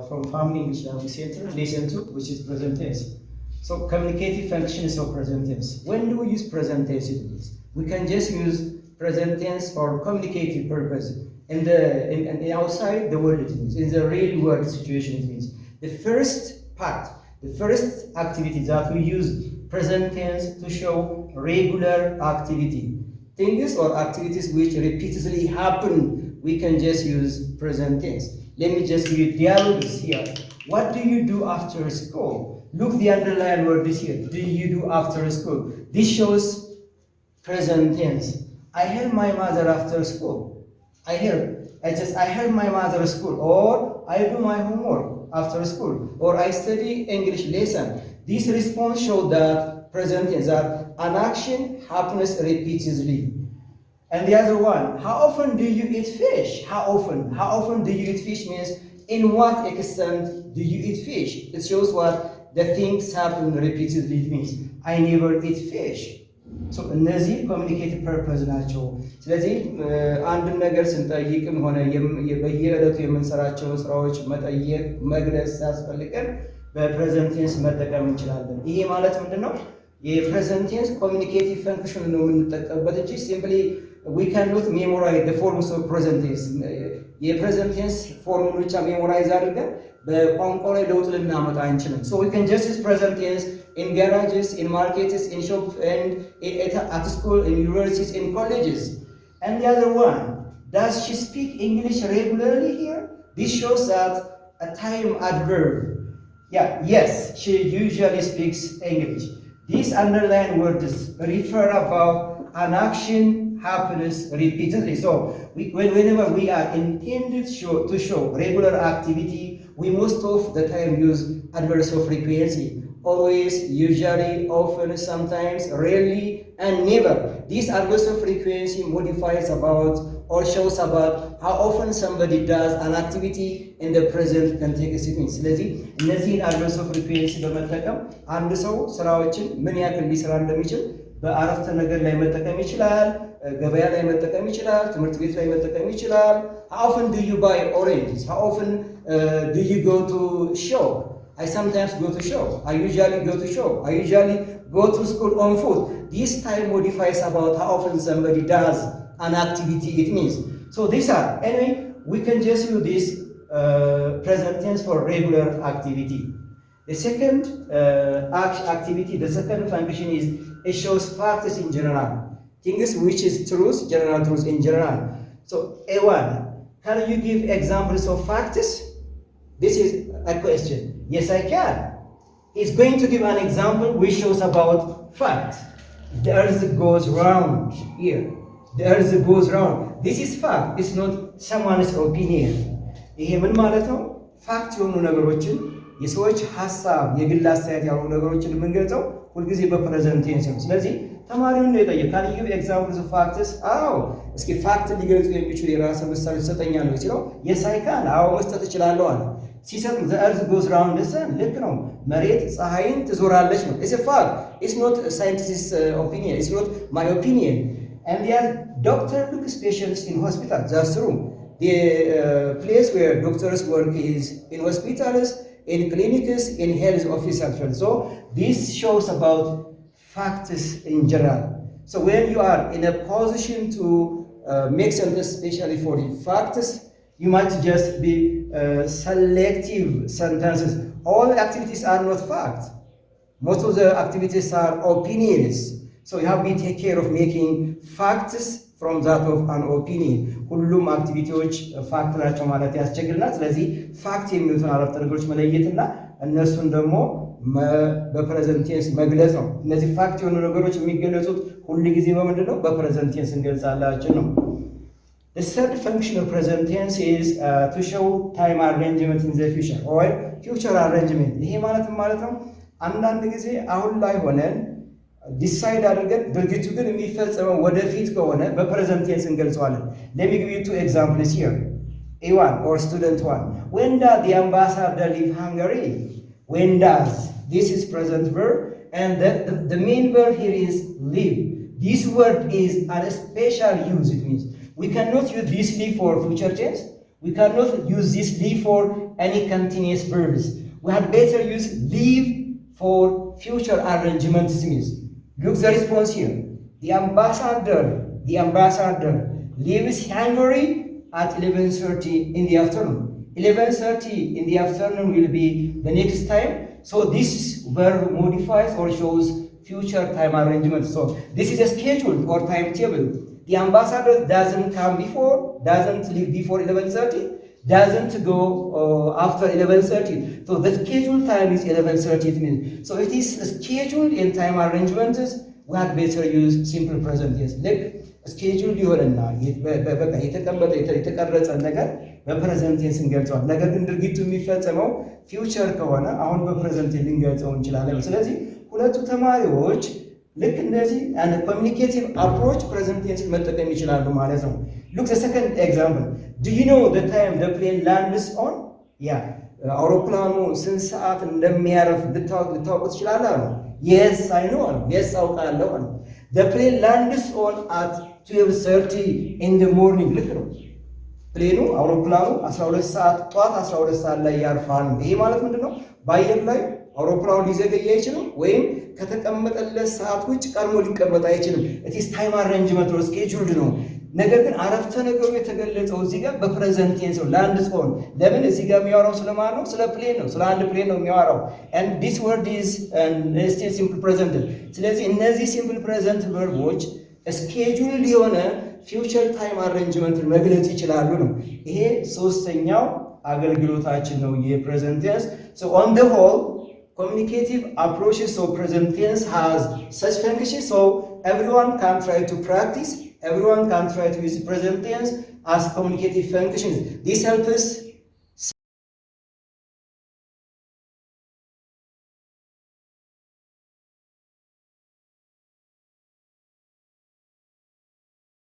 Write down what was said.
from Family English Language Center, lesson 2, which is present tense. So communicative functions of present tense. When do we use present tense? We can just use present tense for communicative purpose. In outside the world, it means in the real world situation, it means the first part, the first activity that we use present tense to show regular activity, things or activities which repeatedly happen. We can just use present tense. Let me just give you dialogues here. What do you do after school? Look, the underlined word is here. Do you do after school? This shows present tense. I help my mother after school. I help my mother school, or I do my homework after school, or I study English lesson. This response shows that present tense, that an action happens repeatedly. And the other one, how often do you eat fish? How often? How often do you eat fish means in what extent do you eat fish? It shows what the things happen repeatedly. It means I never eat fish. So እነዚህ ኮሚኒኬቲቭ ፐርፐዝ ናቸው። ስለዚህ አንድን ነገር ስንጠይቅም ሆነ በየዕለቱ የምንሰራቸውን ስራዎች መጠየቅ መግለጽ ሲያስፈልገን በፕሬዘንት ቴንስ መጠቀም እንችላለን። ይሄ ማለት ምንድነው? የፕሬዘንት ቴንስ ኮሚኒኬቲቭ ፈንክሽን ነው የምንጠቀምበት እንጂ ሲምፕሊ we cannot memorize the forms of present tense. የፕሬዘንት ቴንስ ፎርሙን ብቻ ሜሞራይዝ አድርገን በቋንቋ ላይ ለውጥ ልናመጣ አንችልም። So we can just use present tense in garages, in markets, in shops, and at school, in universities, in colleges. And the other one, does she speak English regularly here? This shows that a time adverb. Yeah, yes, she usually speaks English. These underlined words refer about an action happens repeatedly. So whenever we are intended to show regular activity, we most of the time use adverbs of frequency. Always, usually, often, sometimes, rarely, and never. These adverbs of frequency modifies about or shows about how often somebody does an activity in the present continuous tense. ስለዚህ እነዚህን adverbs of frequency በመጠቀም አንድ ሰው ስራዎችን ምን ያክል ሊሰራ እንደሚችል በአረፍተ ነገር ላይ መጠቀም ይችላል፣ ገበያ ላይ መጠቀም ይችላል፣ ትምህርት ቤት ላይ መጠቀም ይችላል። How often do you buy oranges? How often do you go to shop? I sometimes go to shop. I usually go to shop. I usually go to school on foot. This time modifies about how often somebody does an activity it means. So these are, anyway, we can just use this present tense for regular activity. The second activity, the second function is it shows facts in general. Things which is truth, general truth in general. So A1, can you give examples of facts? This is a question. Yes, I can. He's going to give an example which shows about fact. The earth goes round here. The earth goes round. This is fact. It's not someone's opinion. ይሄ ምን ማለት ነው? ፋክት የሆኑ ነገሮችን የሰዎች ሐሳብ የግል አስተያየት ያሉ ነገሮችን የምንገልጸው ሁልጊዜ በፕሬዘንት ቴንስ ነው። ስለዚህ ተማሪውን ነው የጠየቀው ካን ዩ ጊቭ ኤግዛምፕልስ ኦፍ ፋክትስ? አዎ እስኪ ፋክት ሊገልጹ የሚችሉ የራስ ምሳሌ ትሰጠኛለህ ሲለው የስ አይ ካን፣ አዎ መስጠት እችላለሁ አለ። ሲሰጥ the earth goes round the sun፣ ልክ ነው መሬት ፀሐይን ትዞራለች ነው። it's a fact, it's not a scientist's opinion, it's not my opinion. And then doctor looks patients in hospital, that's true. The place where doctors work is in hospitals, in clinics, in health office actually. So this shows about facts in general. So when you are in a position to make sentence especially for the facts, you might just be selective sentences. All activities are not facts. Most of the activities are opinions. So you have to take care of making facts from that of an opinion. ሁሉም አክቲቪቲዎች ፋክት ናቸው ማለት ያስቸግርናል። ስለዚህ ፋክት የሚሉትን አረፍተ ነገሮች መለየትና እነሱን ደግሞ በፕሬዘንት ቴንስ መግለጽ ነው። እነዚህ ፋክት የሆኑ ነገሮች የሚገለጹት ሁሉ ጊዜ በምንድን ነው? በፕሬዘንት ቴንስ እንገልጻላችን ነው። The third function of present tense is to show time arrangement in the future or future arrangement. ይሄ ማለት ነው አንዳንድ ጊዜ አሁን ላይ ሆነን ዲሳይድ አድርገን ድርጊቱ ግን የሚፈጸመው ወደፊት ከሆነ በፕሬዘንት ቴንስ እንገልጸዋለን። Let me give you two examples here. A1 or student 1. When does the ambassador leave Hungary? When does? This is present verb and the main verb here is leave. This word is a special use. It means we cannot use this leave for future tense. We cannot use this live for any continuous verbs. We had better use live for future arrangements means. Look the response here. The ambassador leaves Hungary at 11:30 in the afternoon. 11:30 in the afternoon will be the next time. So this verb modifies or shows future time arrangement. So this is a schedule or timetable. The ambassador doesn't come before, doesn't leave before 11:30, doesn't go after 11:30. So the scheduled time is 11:30 it means. So it is scheduled in time arrangements. We had better use simple present tense. Like schedule ይሆንና በቃ የተቀረጸ ነገር በፕሬዘንት ቴንስ እንገልጸዋለን። ነገር ግን ድርጊቱ የሚፈጸመው ፊውቸር ከሆነ አሁን በፕሬዘንት ልንገልጸው እንችላለን። ስለዚህ ሁለቱ ተማሪዎች ልክ እንደዚህ አንድ ኮሚኒኬቲቭ አፕሮች ፕሬዘንት ቴንስን መጠቀም ይችላሉ ማለት ነው። ሉክ ዘ ሰከንድ ኤግዛምፕል ዱ ዩ ኖ ዘ ታይም ዘ ፕሌን ላንድስ ኦን ያ አውሮፕላኑ ስንት ሰዓት እንደሚያርፍ ልታውቁ ትችላላችሁ አሉ። የስ አይ ኖ አሉ። የስ አውቃለሁ አሉ። ዘ ፕሌን ላንድስ ኦን አት 12:30 ኢን ዘ ሞርኒንግ ልክ ነው። ፕሌኑ አውሮፕላኑ 12 ሰዓት ጠዋት 12 ሰዓት ላይ ያርፋል። ይሄ ማለት ምንድነው? በአየር ላይ አውሮፕላኑ ሊዘገይ አይችልም፣ ወይም ከተቀመጠለት ሰዓት ውጭ ቀድሞ ሊቀመጥ አይችልም። ኢትስ ታይም አሬንጅመንት ነው፣ ስኬጁልድ ነው። ነገር ግን አረፍተ ነገሩ የተገለጸው እዚህ ጋር በፕሬዘንት ቴንስ ነው። ላንድስ ኦን ለምን እዚህ ጋር የሚያወራው ስለማን ነው? ስለ ፕሌን ነው። ስለ አንድ ፕሌን ነው የሚያወራው። and this word is still simple present። ስለዚህ እነዚህ ሲምፕል ፕሬዘንት ቨርቦች ስኬጁልድ የሆነ ፊውቸር ታይም አሬንጅመንትን መግለጽ ይችላሉ ነው። ይሄ ሶስተኛው አገልግሎታችን ነው የፕሬዘንት ቴንስ። so on the whole communicative approaches so present tense has such functions, so everyone can try to practice, everyone can try to use present tense as communicative functions. This helps us